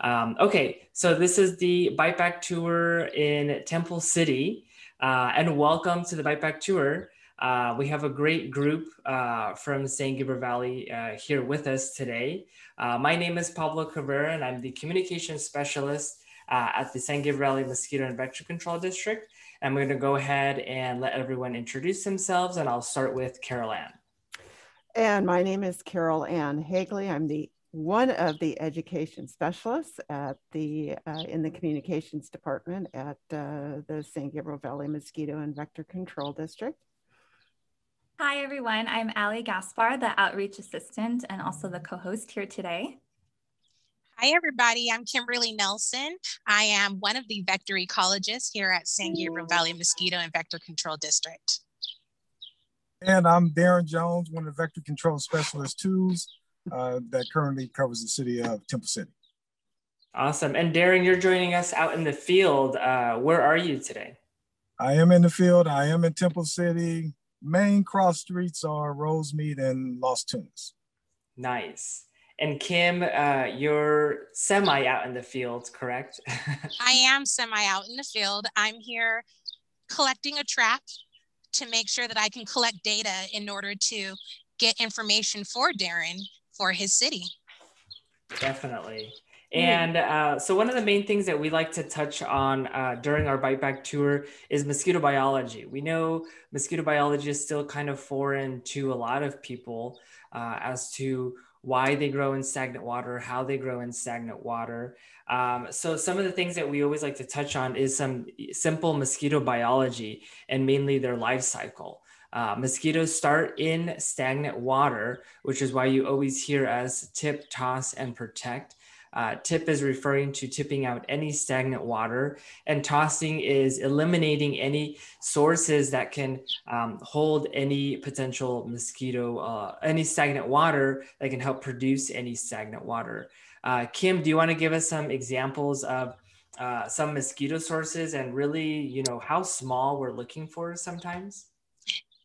Okay, so this is the Bite Back Tour in Temple City, and welcome to the Bite Back Tour. We have a great group from San Gabriel Valley here with us today. My name is Pablo Cabrera, and I'm the communication specialist at the San Gabriel Valley Mosquito and Vector Control District. I'm going to go ahead and let everyone introduce themselves, and I'll start with Carol Ann. And my name is Carol Ann Hagley. I'm one of the education specialists at in the communications department at the San Gabriel Valley Mosquito and Vector Control District. Hi, everyone. I'm Allie Gaspar, the outreach assistant and also the co-host here today. Hi, everybody. I'm Kimberly Nelson. I am one of the vector ecologists here at San Gabriel Valley Mosquito and Vector Control District. And I'm Darren Jones, one of the vector control specialists tools that currently covers the city of Temple City. Awesome. And Darren, you're joining us out in the field. Where are you today? I am in the field. I am in Temple City. Main cross streets are Rosemead and Los Tunas. Nice. And Kim, you're semi out in the field, correct? I am semi out in the field. I'm here collecting a trap to make sure that I can collect data in order to get information for Darren for his city. Definitely. And so one of the main things that we like to touch on during our Bite Back tour is mosquito biology. We know mosquito biology is still kind of foreign to a lot of people as to why they grow in stagnant water, how they grow in stagnant water. So some of the things that we always like to touch on is some simple mosquito biology and mainly their life cycle. Mosquitoes start in stagnant water, which is why you always hear us tip, toss, and protect. Tip is referring to tipping out any stagnant water, and tossing is eliminating any sources that can hold any potential mosquito, any stagnant water that can help produce any stagnant water. Kim, do you want to give us some examples of some mosquito sources and really, how small we're looking for sometimes?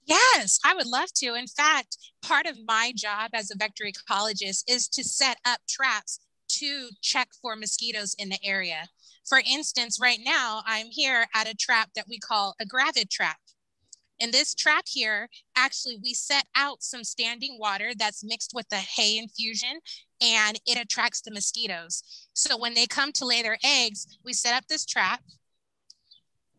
Yes, I would love to. In fact, part of my job as a vector ecologist is to set up traps to check for mosquitoes in the area. For instance, right now, I'm here at a trap that we call a gravid trap. In this trap here, actually, we set out some standing water that's mixed with the hay infusion, and it attracts the mosquitoes. So when they come to lay their eggs, we set up this trap,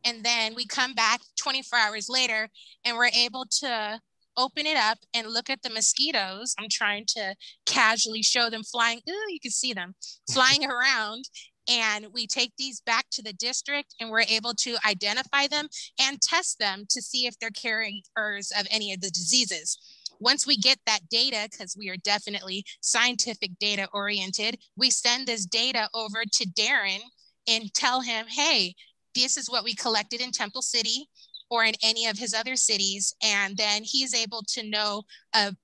and then we come back 24 hours later, and we're able to open it up and look at the mosquitoes. I'm trying to casually show them flying. Ooh, you can see them flying around. And we take these back to the district and we're able to identify them and test them to see if they're carriers of any of the diseases. Once we get that data, because we are definitely scientific data oriented, we send this data over to Darren and tell him, hey, this is what we collected in Temple City or in any of his other cities. And then he's able to know a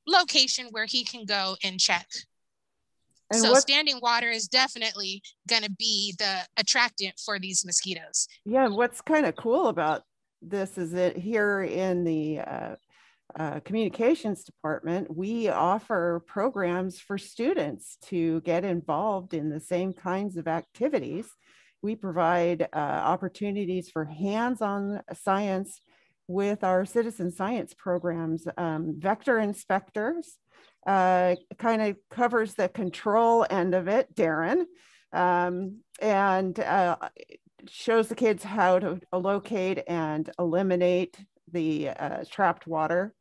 location where he can go and check. And so standing water is definitely going to be the attractant for these mosquitoes. Yeah, what's kind of cool about this is that here in the communications department, we offer programs for students to get involved in the same kinds of activities. We provide opportunities for hands-on science with our citizen science programs. Vector inspectors kind of covers the control end of it, Darren, and shows the kids how to locate and eliminate the trapped water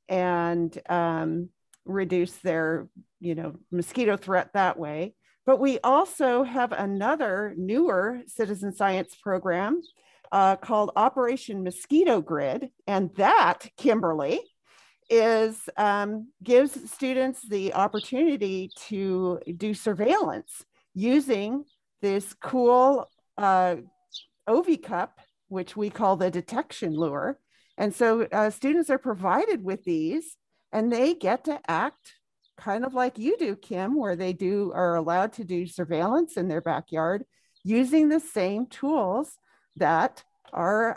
and reduce their, mosquito threat that way. But we also have another newer citizen science program called Operation Mosquito Grid. And that, Kimberly, gives students the opportunity to do surveillance using this cool OV cup, which we call the detection lure. And so students are provided with these and they get to act kind of like you do, Kim, where they are allowed to do surveillance in their backyard using the same tools that our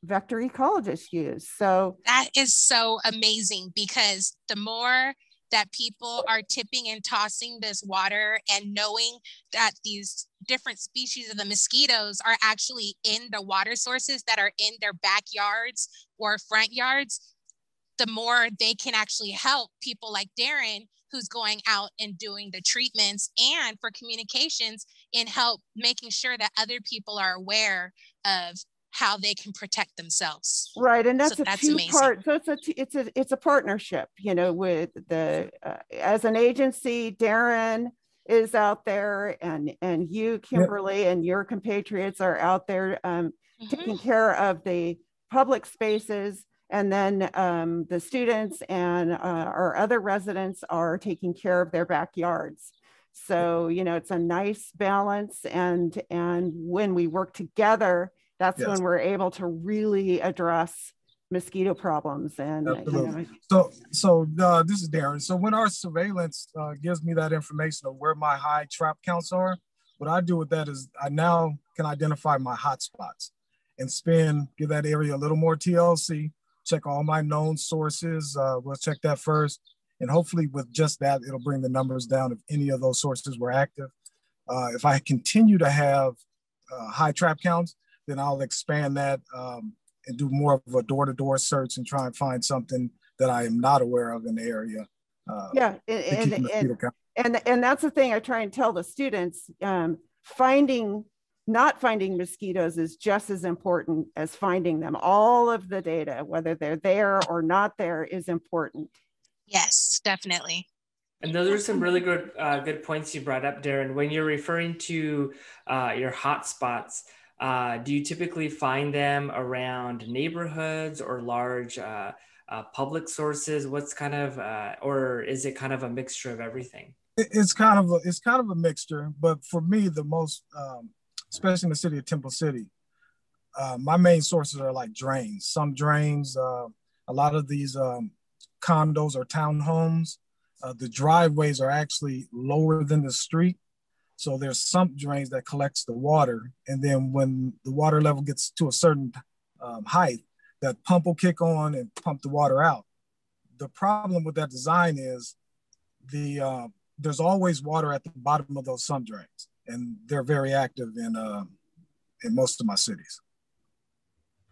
vector ecologists use. So that is so amazing, because the more that people are tipping and tossing this water, and knowing that these different species of the mosquitoes are actually in the water sources that are in their backyards or front yards, the more they can actually help people like Darren, who's going out and doing the treatments, and for communications in help making sure that other people are aware of how they can protect themselves. Right, and that's So a that's two-part. amazing. So it's a partnership, you know, with the as an agency, Darren is out there, and you, Kimberly, and your compatriots are out there taking care of the public spaces, and then the students and our other residents are taking care of their backyards. So, you know, it's a nice balance, and when we work together, that's when we're able to really address mosquito problems. And absolutely. So this is Darren. So when our surveillance gives me that information of where my high trap counts are, what I do with that is I now can identify my hot spots and give that area a little more TLC, check all my known sources. We'll check that first. And hopefully with just that, it'll bring the numbers down if any of those sources were active. If I continue to have high trap counts, then I'll expand that and do more of a door-to-door search and try and find something that I am not aware of in the area. And that's the thing I try and tell the students. Not finding mosquitoes is just as important as finding them. All of the data, whether they're there or not there, is important. Yes, definitely. And those are some really good points you brought up, Darren. When you're referring to your hot spots, do you typically find them around neighborhoods or large public sources? What's kind of, or is it kind of a mixture of everything? It's kind of a mixture, but for me, the most, especially in the city of Temple City, my main sources are like drains. Some drains, a lot of these condos or townhomes, the driveways are actually lower than the street. So there's sump drains that collects the water. And then when the water level gets to a certain height, that pump will kick on and pump the water out. The problem with that design is there's always water at the bottom of those sump drains. And they're very active in most of my cities.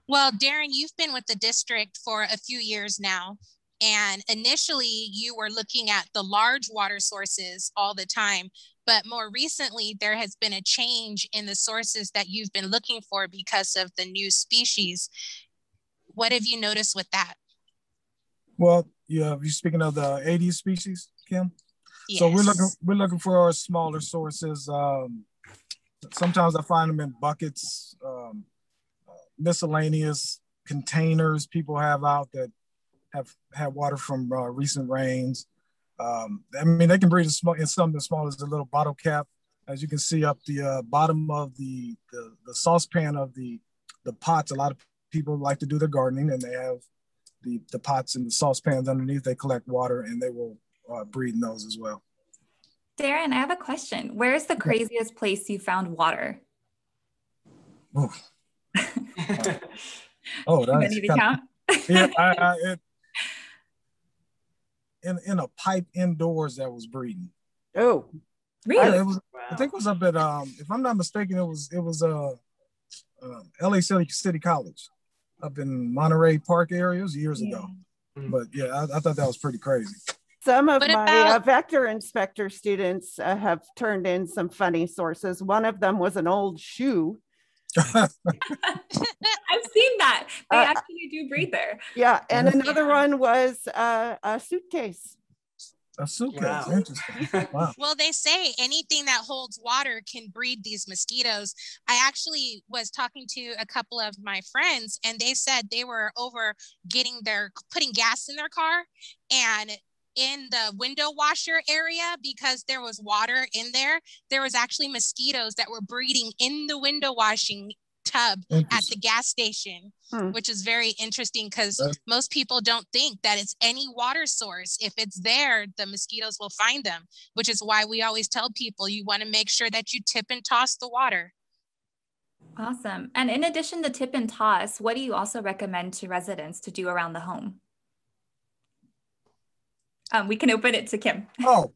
Well, Darren, you've been with the district for a few years now. And initially you were looking at the large water sources all the time, but more recently there has been a change in the sources that you've been looking for because of the new species. What have you noticed with that? Well, you're speaking of the 80 species, Kim? Yes. So we're looking for our smaller sources. Sometimes I find them in buckets, miscellaneous containers people have out that have had water from recent rains. I mean, they can breed in something as small as a little bottle cap. As you can see up the bottom of the saucepan of the pots, a lot of people like to do their gardening, and they have the pots and the saucepans underneath. They collect water, and they will breed in those as well. Darren, I have a question. Where is the craziest place you found water? Oh, that's need to count. Yeah, in a pipe indoors that was breeding. Oh, really? I think it was up at if I'm not mistaken, it was LA City College up in Monterey Park areas years ago. But yeah, I thought that was pretty crazy. Some of my vector inspector students have turned in some funny sources. One of them was an old shoe. I've seen that. They actually do breed there. Yeah, and another one was a suitcase. A suitcase, wow. Interesting. Wow. Well, they say anything that holds water can breed these mosquitoes. I actually was talking to a couple of my friends, and they said they were over putting gas in their car, and in the window washer area, because there was water in there was actually mosquitoes that were breeding in the window washing tub at the gas station, which is very interesting because most people don't think that it's any water source. If it's there, the mosquitoes will find them, which is why we always tell people you want to make sure that you tip and toss the water. Awesome. And in addition to tip and toss, what do you also recommend to residents to do around the home? We can open it to Kim. Oh,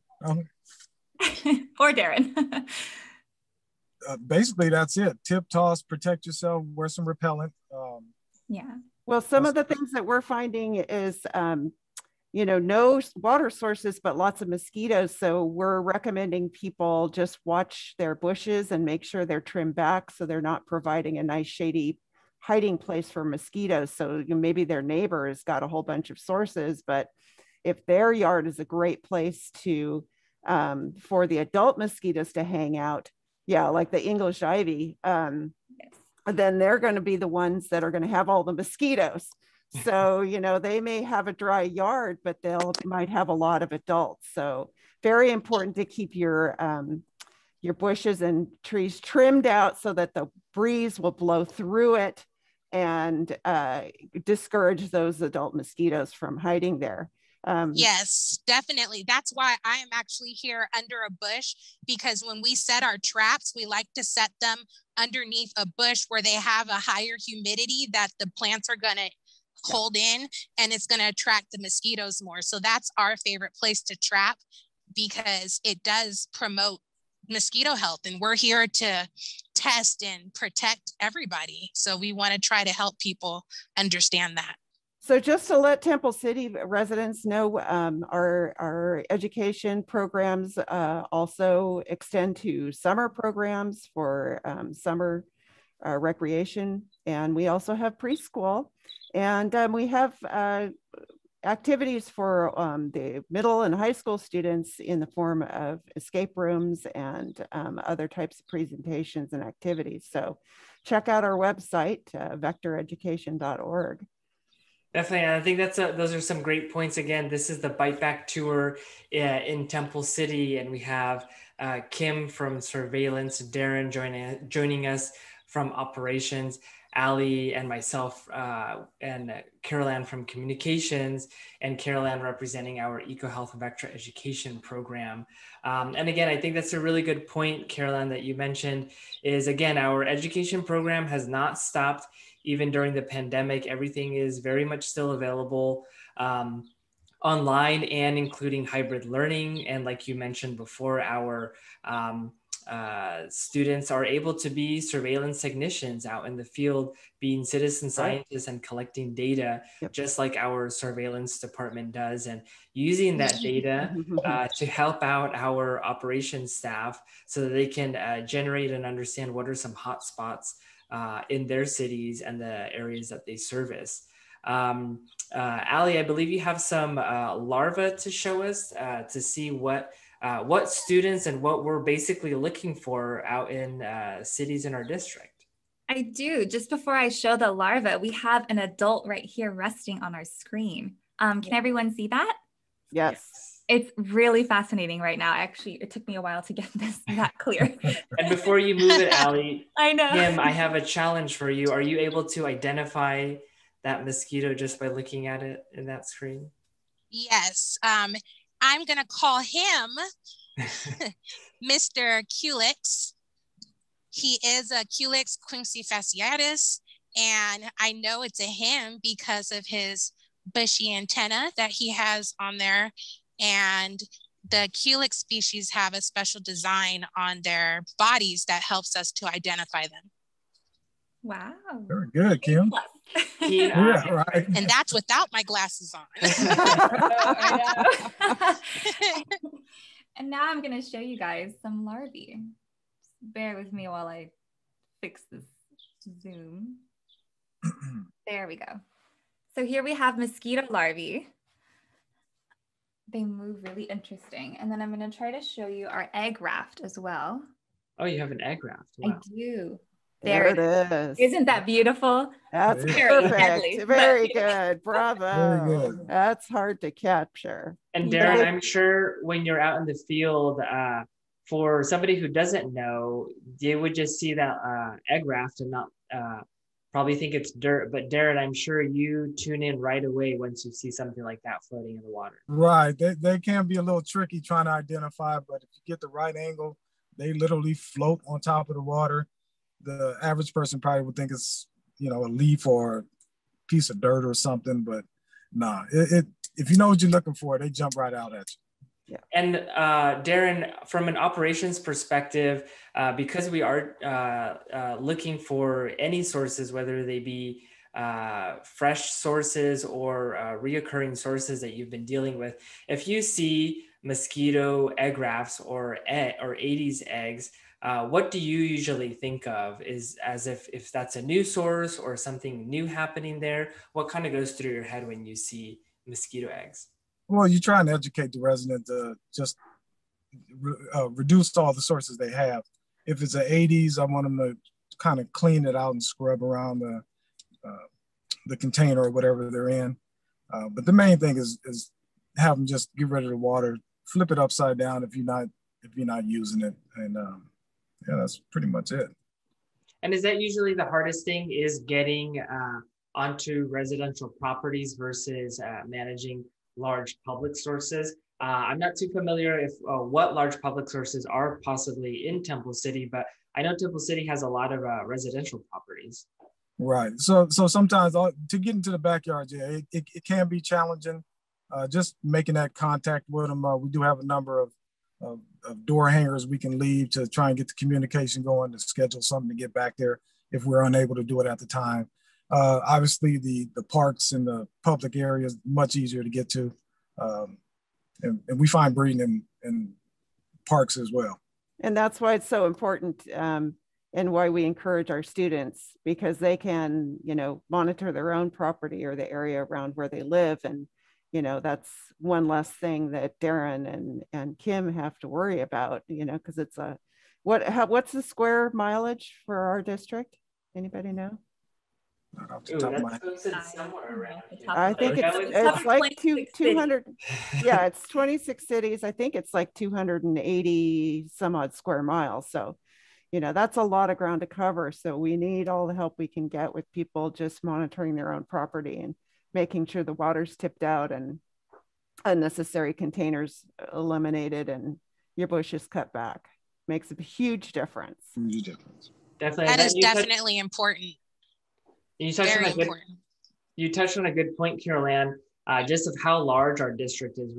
or Darren. basically that's it. Tip, toss, protect yourself, wear some repellent. Yeah. Well, some of the things that we're finding is, no water sources, but lots of mosquitoes. So we're recommending people just watch their bushes and make sure they're trimmed back so they're not providing a nice shady hiding place for mosquitoes. So maybe their neighbor has got a whole bunch of sources, but if their yard is a great place to for the adult mosquitoes to hang out, like the English ivy, then they're going to be the ones that are going to have all the mosquitoes. So, they may have a dry yard, but might have a lot of adults. So very important to keep your bushes and trees trimmed out so that the breeze will blow through it and discourage those adult mosquitoes from hiding there. Yes, definitely. That's why I am actually here under a bush, because when we set our traps, we like to set them underneath a bush where they have a higher humidity that the plants are going to hold in, and it's going to attract the mosquitoes more. So that's our favorite place to trap, because it does promote mosquito health, and we're here to test and protect everybody. So we want to try to help people understand that. So just to let Temple City residents know, our education programs also extend to summer programs for summer recreation. And we also have preschool. And we have activities for the middle and high school students in the form of escape rooms and other types of presentations and activities. So check out our website, vectoreducation.org. Definitely. And I think those are some great points. Again, this is the Bite Back Tour in Temple City. And we have Kim from Surveillance, Darren joining us from Operations, Ali and myself, and Carol Ann from Communications, and Carol Ann representing our EcoHealth Vector Education program. And again, I think that's a really good point, Carol Ann, that you mentioned is, again, our education program has not stopped. Even during the pandemic, everything is very much still available online, and including hybrid learning. And like you mentioned before, our students are able to be surveillance technicians out in the field, being citizen scientists and collecting data, just like our surveillance department does, and using that data to help out our operations staff so that they can generate and understand what are some hot spots in their cities and the areas that they service. Ali, I believe you have some larvae to show us to see what students and what we're basically looking for out in cities in our district. I do. Just before I show the larva, we have an adult right here resting on our screen. Can everyone see that? Yes. It's really fascinating right now. Actually, it took me a while to get this that clear. And before you move it, Ali, I know. Kim, I have a challenge for you. Are you able to identify that mosquito just by looking at it in that screen? Yes. I'm going to call him Mr. Culex. He is a Culex quincefasciatus, and I know it's a him because of his bushy antenna that he has on there. And the Culex species have a special design on their bodies that helps us to identify them. Wow. Very good, Kim. Yeah, right. And that's without my glasses on. I know. And now I'm going to show you guys some larvae. Just bear with me while I fix this zoom. There we go. So here we have mosquito larvae. They move really interesting. And then I'm going to try to show you our egg raft as well. Oh, you have an egg raft. Wow. I do. There it is. Isn't that beautiful? That's Very perfect. deadly, Very good. Bravo. Very good. That's hard to capture. And Darren, I'm sure when you're out in the field, for somebody who doesn't know, they would just see that egg raft and not probably think it's dirt. But Darren, I'm sure you tune in right away once you see something like that floating in the water. Right. They can be a little tricky trying to identify, but if you get the right angle, they literally float on top of the water. The average person probably would think it's, a leaf or a piece of dirt or something, but nah, if you know what you're looking for, they jump right out at you. Yeah. And Darren, from an operations perspective, because we are looking for any sources, whether they be fresh sources or reoccurring sources that you've been dealing with, if you see mosquito egg rafts or Aedes eggs, what do you usually think of is as if that's a new source or something new happening there? What kind of goes through your head when you see mosquito eggs? Well, you're trying to educate the resident to just reduce all the sources they have. If it's an 80s, I want them to kind of clean it out and scrub around the container or whatever they're in. But the main thing is have them just get rid of the water, flip it upside down if you're not using it, and yeah, that's pretty much it. And is that usually the hardest thing, is getting onto residential properties versus managing large public sources? I'm not too familiar if what large public sources are possibly in Temple City, but I know Temple City has a lot of residential properties. Right. So sometimes to get into the backyard, yeah, it can be challenging. Just making that contact with them. We do have a number of door hangers we can leave to try and get the communication going, to schedule something to get back there if we're unable to do it at the time. Obviously, the parks and the public areas much easier to get to, and we find breeding in parks as well. And that's why it's so important, and why we encourage our students, because they can, monitor their own property or the area around where they live. And, that's one less thing that Darren and Kim have to worry about, because it's what's the square mileage for our district? Anybody know? I think it's like 200. Yeah, it's 26 cities. I think it's like 280 some odd square miles. So, that's a lot of ground to cover. So we need all the help we can get with people just monitoring their own property and making sure the water's tipped out and unnecessary containers eliminated and your bushes cut back. Makes a huge difference. Huge difference. Definitely. That is definitely important. You touched Very on important. You touched on a good point, Carol Ann, just of how large our district is.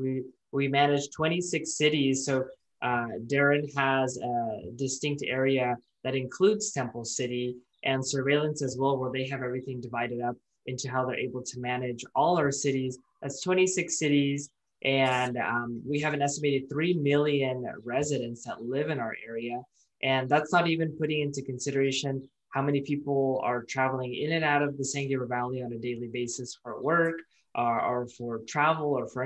We manage 26 cities. So Darren has a distinct area that includes Temple City and surveillance as well, where they have everything divided up into how they're able to manage all our cities. That's 26 cities. And we have an estimated 3 million residents that live in our area. And that's not even putting into consideration how many people are traveling in and out of the San Gabriel Valley on a daily basis for work or for travel or for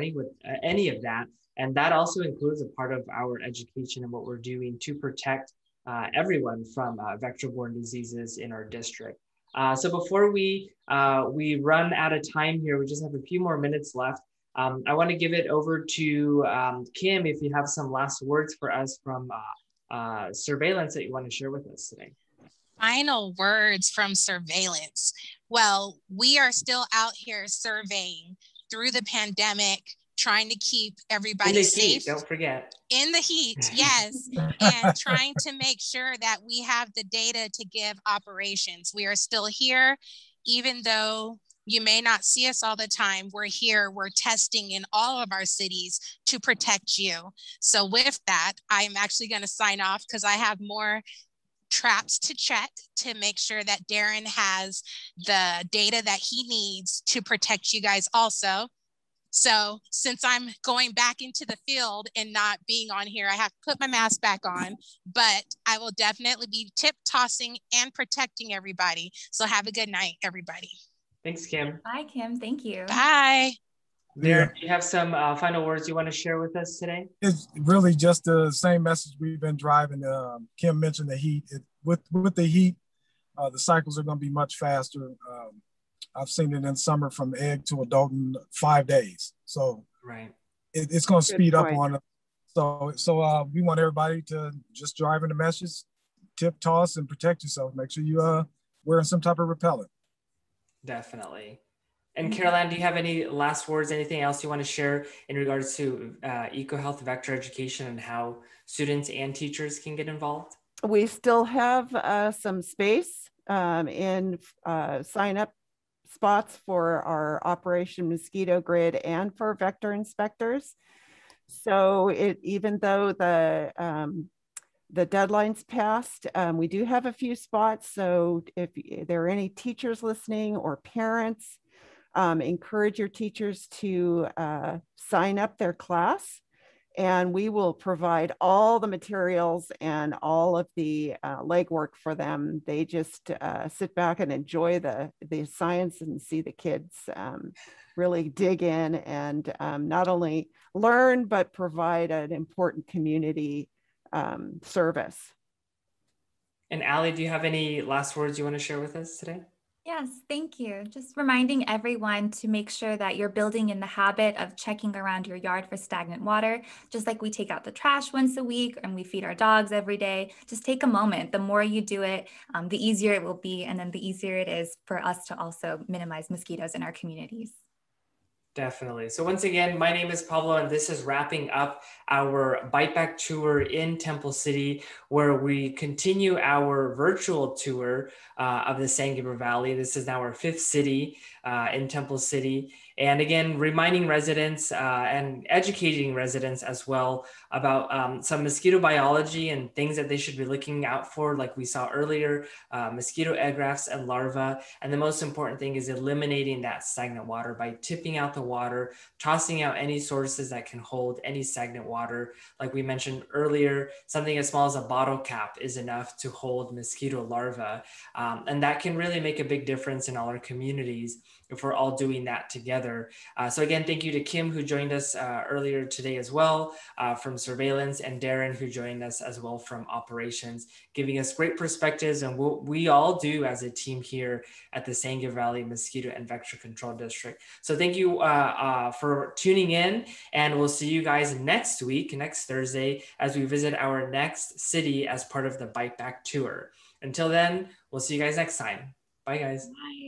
any of that. And that also includes a part of our education and what we're doing to protect everyone from vector-borne diseases in our district. So before we run out of time here, we just have a few more minutes left. I want to give it over to Kim, if you have some last words for us from surveillance that you want to share with us today. Final words from surveillance. Well, we are still out here surveying through the pandemic, trying to keep everybody safe. Don't forget. In the heat, yes. And trying to make sure that we have the data to give operations. We are still here, even though you may not see us all the time. We're here, we're testing in all of our cities to protect you. So with that, I'm actually going to sign off because I have more traps to check to make sure that Darren has the data that he needs to protect you guys also. So since I'm going back into the field and not being on here, I have to put my mask back on, but I will definitely be tip tossing and protecting everybody. So have a good night, everybody. Thanks, Kim. Bye, Kim. Thank you. Bye. Darren, do you have some final words you want to share with us today? It's really just the same message we've been driving. Kim mentioned the heat. With the heat, the cycles are going to be much faster. I've seen it in summer from egg to adult in 5 days. So right, it's going to speed up on it. So we want everybody to just drive in the message, tip, toss, and protect yourself. Make sure you wearing some type of repellent. Definitely. And Carol Ann, do you have any last words, anything else you want to share in regards to EcoHealth vector education and how students and teachers can get involved? We still have some space in sign up spots for our Operation Mosquito Grid and for vector inspectors. So even though the deadline's passed, we do have a few spots. So if there are any teachers listening or parents, encourage your teachers to sign up their class, and we will provide all the materials and all of the legwork for them. They just sit back and enjoy the science and see the kids really dig in and not only learn, but provide an important community service. And Allie, do you have any last words you want to share with us today? Yes, thank you. Just reminding everyone to make sure that you're building in the habit of checking around your yard for stagnant water, just like we take out the trash once a week and we feed our dogs every day. Just take a moment. The more you do it, the easier it will be. And then the easier it is for us to also minimize mosquitoes in our communities. Definitely. So once again, my name is Pablo, and this is wrapping up our Bite Back tour in Temple City, where we continue our virtual tour of the San Gabriel Valley. This is now our 5th city in Temple City. And again, reminding residents and educating residents as well about some mosquito biology and things that they should be looking out for, like we saw earlier, mosquito egg grafts and larvae. And the most important thing is eliminating that stagnant water by tipping out the water, tossing out any sources that can hold any stagnant water. Like we mentioned earlier, something as small as a bottle cap is enough to hold mosquito larvae. And that can really make a big difference in all our communities if we're all doing that together. So again, thank you to Kim, who joined us earlier today as well from surveillance, and Darren, who joined us as well from operations, giving us great perspectives on what we all do as a team here at the San Gabriel Valley Mosquito and Vector Control District. So thank you for tuning in, and we'll see you guys next week, next Thursday, as we visit our next city as part of the Bite Back tour. Until then, we'll see you guys next time. Bye, guys. Bye.